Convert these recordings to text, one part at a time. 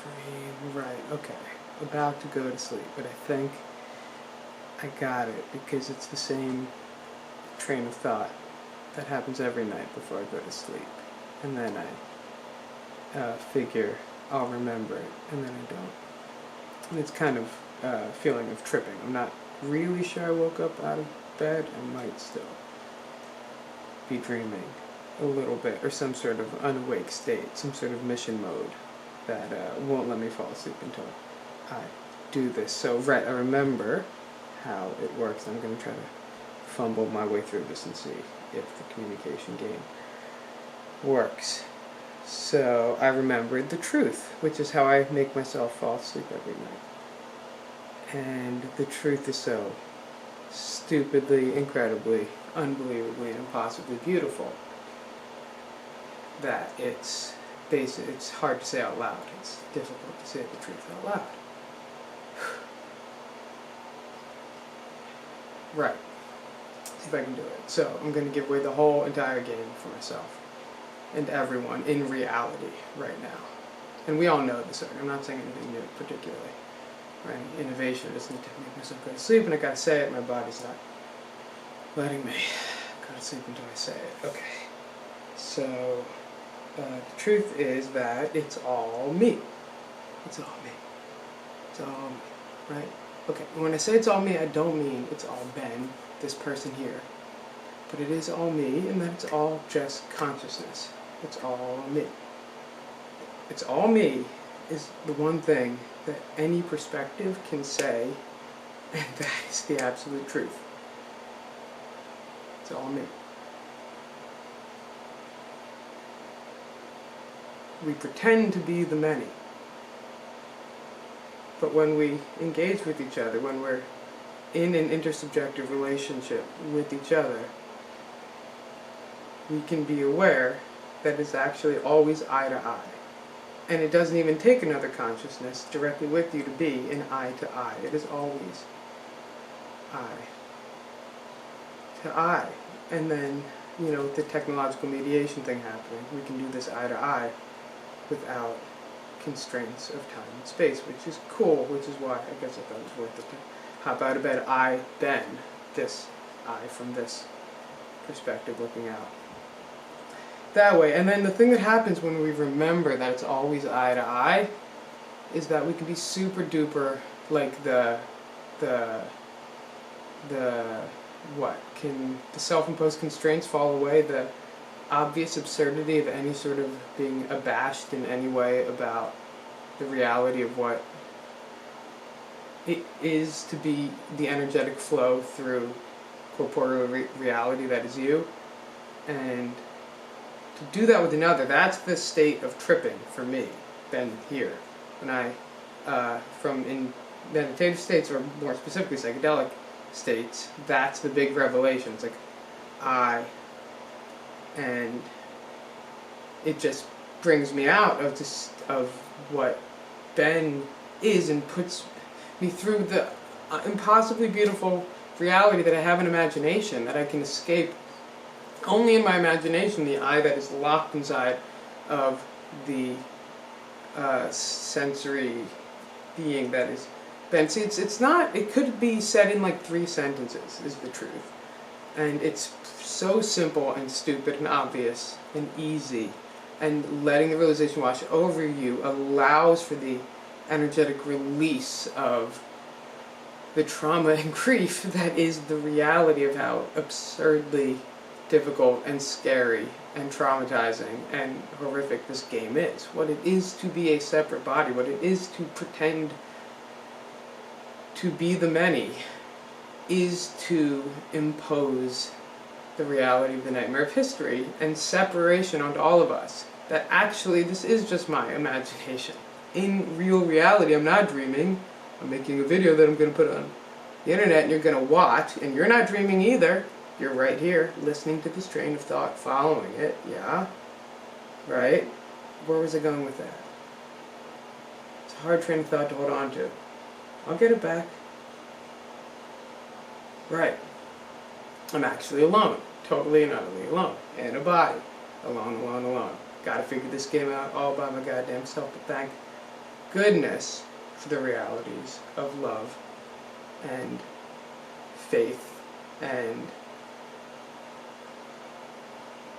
dream, right, okay. About to go to sleep, but I think I got it because it's the same train of thought that happens every night before I go to sleep. And then I figure I'll remember it, and then I don't. And it's kind of a feeling of tripping. I'm not really sure I woke up out of bed. I might still be dreaming a little bit, or some sort of unawake state, some sort of mission mode that won't let me fall asleep until I do this. So, right, I remember how it works. I'm going to try to fumble my way through this and see if the communication game works. So, I remembered the truth, which is how I make myself fall asleep every night. And the truth is so stupidly, incredibly, unbelievably, and impossibly beautiful that it's hard to say out loud. It's difficult to say the truth out loud. Right. See if I can do it. So I'm going to give away the whole entire game for myself and everyone in reality right now. And we all know this already. I'm not saying anything new particularly. Or any innovation. I just need to make myself go to sleep, and I gotta say it. My body's not letting me go to sleep until I say it. Okay. So the truth is that it's all me. It's all me. It's all me. Right? Okay. When I say it's all me, I don't mean it's all Ben, this person here. But it is all me, and that it's all just consciousness. It's all me. It's all me is the one thing that any perspective can say, and that is the absolute truth. It's all me. We pretend to be the many, but when we engage with each other, when we're in an intersubjective relationship with each other, we can be aware that it's actually always eye to eye. And it doesn't even take another consciousness directly with you to be an eye to eye. It is always eye to eye. And then, with the technological mediation thing happening, we can do this eye to eye without constraints of time and space, which is cool, which is why I guess I thought it was worth it to hop out of bed. I, Ben, this eye from this perspective looking out. That way. And then the thing that happens when we remember that it's always eye to eye is that we can be super duper like the can the self-imposed constraints fall away, the obvious absurdity of any sort of being abashed in any way about the reality of what it is to be the energetic flow through corporeal reality that is you. And to do that with another, that's the state of tripping for me, Ben here. When I, from in meditative states, or more specifically psychedelic states, that's the big revelation. It's like, and it just brings me out of what Ben is and puts me through the impossibly beautiful reality that I have in imagination, that I can escape only in my imagination, the eye that is locked inside of the sensory being that is Ben. See, it's not, it could be said in like 3 sentences, is the truth. And it's so simple and stupid and obvious and easy. And letting the realization wash over you allows for the energetic release of the trauma and grief that is the reality of how absurdly difficult and scary and traumatizing and horrific this game is. What it is to be a separate body, what it is to pretend to be the many, is to impose the reality of the nightmare of history and separation onto all of us. That actually this is just my imagination. In real reality, I'm not dreaming. I'm making a video that I'm going to put on the internet and you're going to watch, and you're not dreaming either. You're right here, listening to this train of thought, following it, yeah? Right? Where was I going with that? It's a hard train of thought to hold on to. I'll get it back. Right. I'm actually alone. Totally and utterly alone. In a body. Alone, alone, alone. Gotta figure this game out all by my goddamn self, but thank goodness for the realities of love and faith and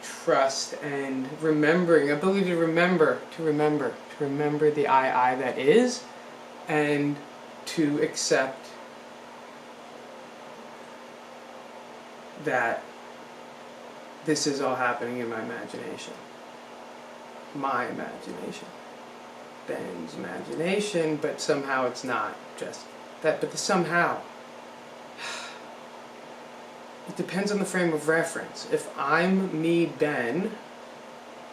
trust and remembering, ability to remember the I that is, and to accept that this is all happening in my imagination. My imagination. Ben's imagination, but somehow it's not just that, but the somehow. It depends on the frame of reference. If I'm me, Ben,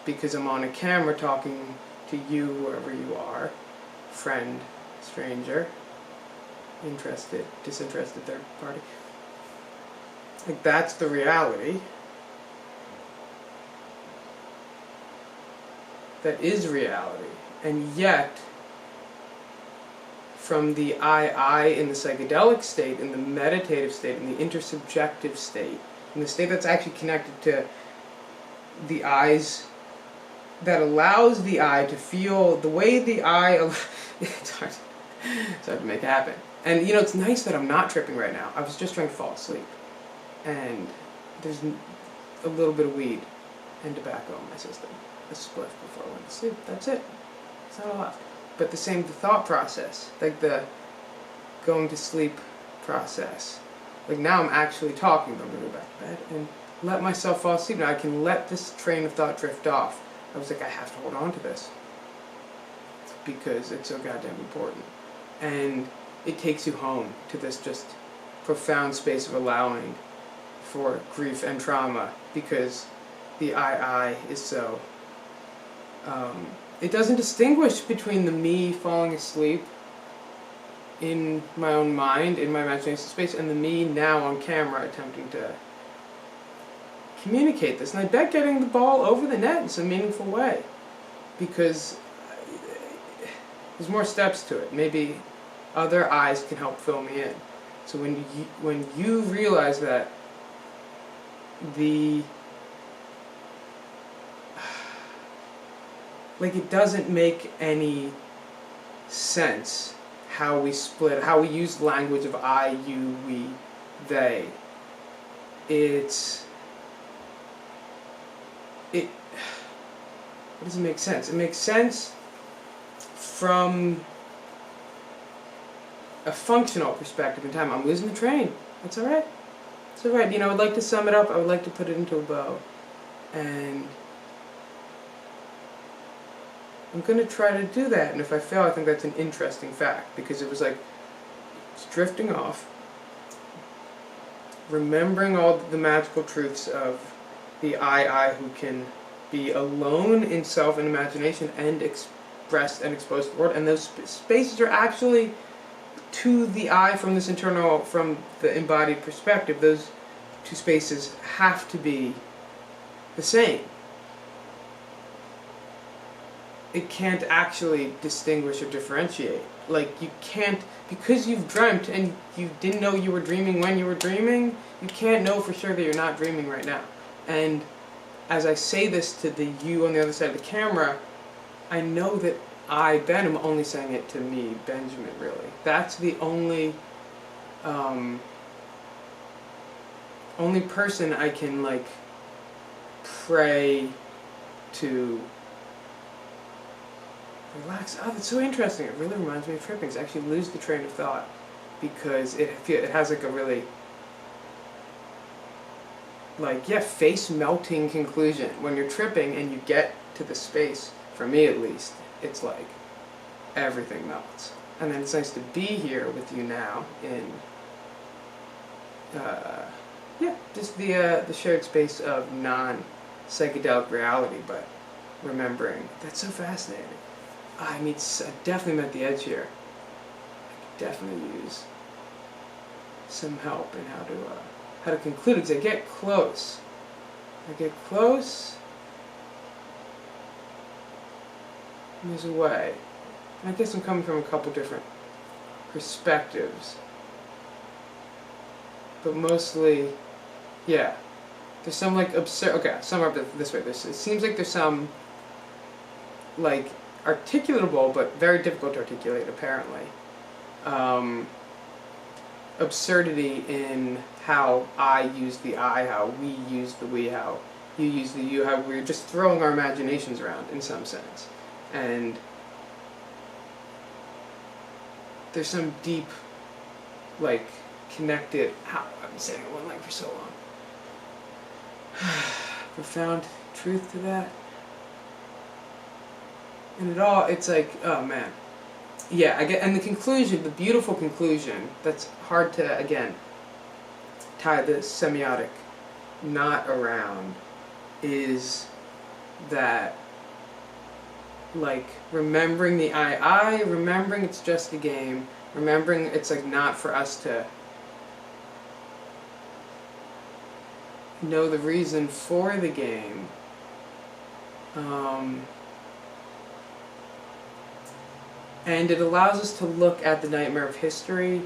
because I'm on a camera talking to you, wherever you are, friend, stranger, interested, disinterested, third party, like that's the reality. That is reality. And yet, from the I in the psychedelic state, in the meditative state, in the intersubjective state, in the state that's actually connected to the eyes, that allows the eye to feel the way the eye, it's hard to make happen. And it's nice that I'm not tripping right now. I was just trying to fall asleep. And there's a little bit of weed and tobacco in my system. A spliff before I went to sleep. That's it. It's not a lot. But the thought process, like the going to sleep process. Like now I'm actually talking, but I'm going to go back to bed and let myself fall asleep. Now I can let this train of thought drift off. I was like, I have to hold on to this because it's so goddamn important. And it takes you home to this just profound space of allowing for grief and trauma, because the I is so... it doesn't distinguish between the me falling asleep in my own mind, in my imagination space, and the me now on camera attempting to communicate this. And I bet getting the ball over the net in some meaningful way, because there's more steps to it. Maybe other eyes can help fill me in. So when you realize that it doesn't make any sense how we split, how we use language of I, you, we, they. What does it make sense? It makes sense from a functional perspective in time. I'm losing the train. That's alright. It's alright. I'd like to sum it up. I would like to put it into a bow. And I'm going to try to do that, and if I fail, I think that's an interesting fact, because it was like, it's drifting off, remembering all the magical truths of the I who can be alone in self and imagination and expressed and exposed to the world, and those spaces are actually to the I from this internal, from the embodied perspective. Those two spaces have to be the same. It can't actually distinguish or differentiate. Like, you can't, because you've dreamt and you didn't know you were dreaming when you were dreaming, you can't know for sure that you're not dreaming right now. And as I say this to the you on the other side of the camera, I know that I, Ben, am only saying it to me, Benjamin, really. That's the only person I can, pray to relax. Oh, that's so interesting. It really reminds me of tripping. It's actually lose the train of thought, because it has a really face melting conclusion when you're tripping and you get to the space. For me, at least, it's like everything melts, and then it's nice to be here with you now in just the shared space of non-psychedelic reality, but remembering. That's so fascinating. I definitely met the edge here. I could definitely use some help in how to conclude it, because I get close. And there's a way. And I guess I'm coming from a couple different perspectives. But mostly, there's some absurd, sum up this way. It seems like there's some, articulatable, but very difficult to articulate, apparently. Absurdity in how I use the I, how we use the we, how you use the you, how we're just throwing our imaginations around in some sense. And there's some deep, like, connected, I've been saying one leg for so long. Profound truth to that. And it all, it's like, oh man. Yeah, and the conclusion, the beautiful conclusion, that's hard to, again, tie the semiotic knot around, is that, like, remembering the I, remembering it's just a game, remembering it's, like, not for us to know the reason for the game. And it allows us to look at the nightmare of history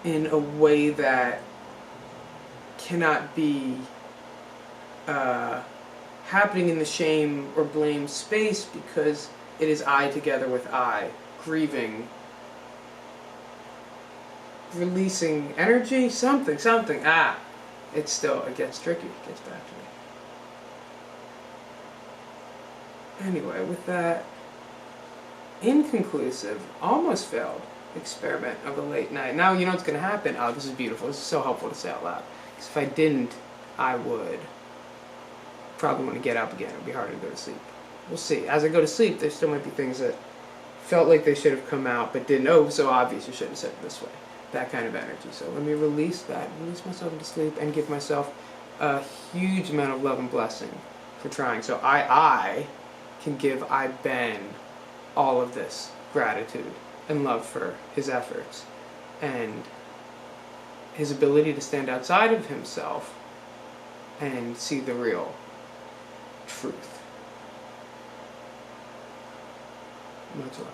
in a way that cannot be happening in the shame or blame space, because it is I together with I, grieving, releasing energy, something. It gets tricky, it gets back to me. Anyway, with that inconclusive, almost failed experiment of the late night. Now you know what's going to happen. Oh, this is beautiful. This is so helpful to say out loud. Because if I didn't, I would probably want to get up again. It would be harder to go to sleep. We'll see. As I go to sleep, there still might be things that felt like they should have come out, but didn't. Oh, so obvious, you should have said it this way. That kind of energy. So let me release that, release myself into sleep, and give myself a huge amount of love and blessing for trying. So I can give Ben all of this gratitude and love for his efforts and his ability to stand outside of himself and see the real truth. Much love.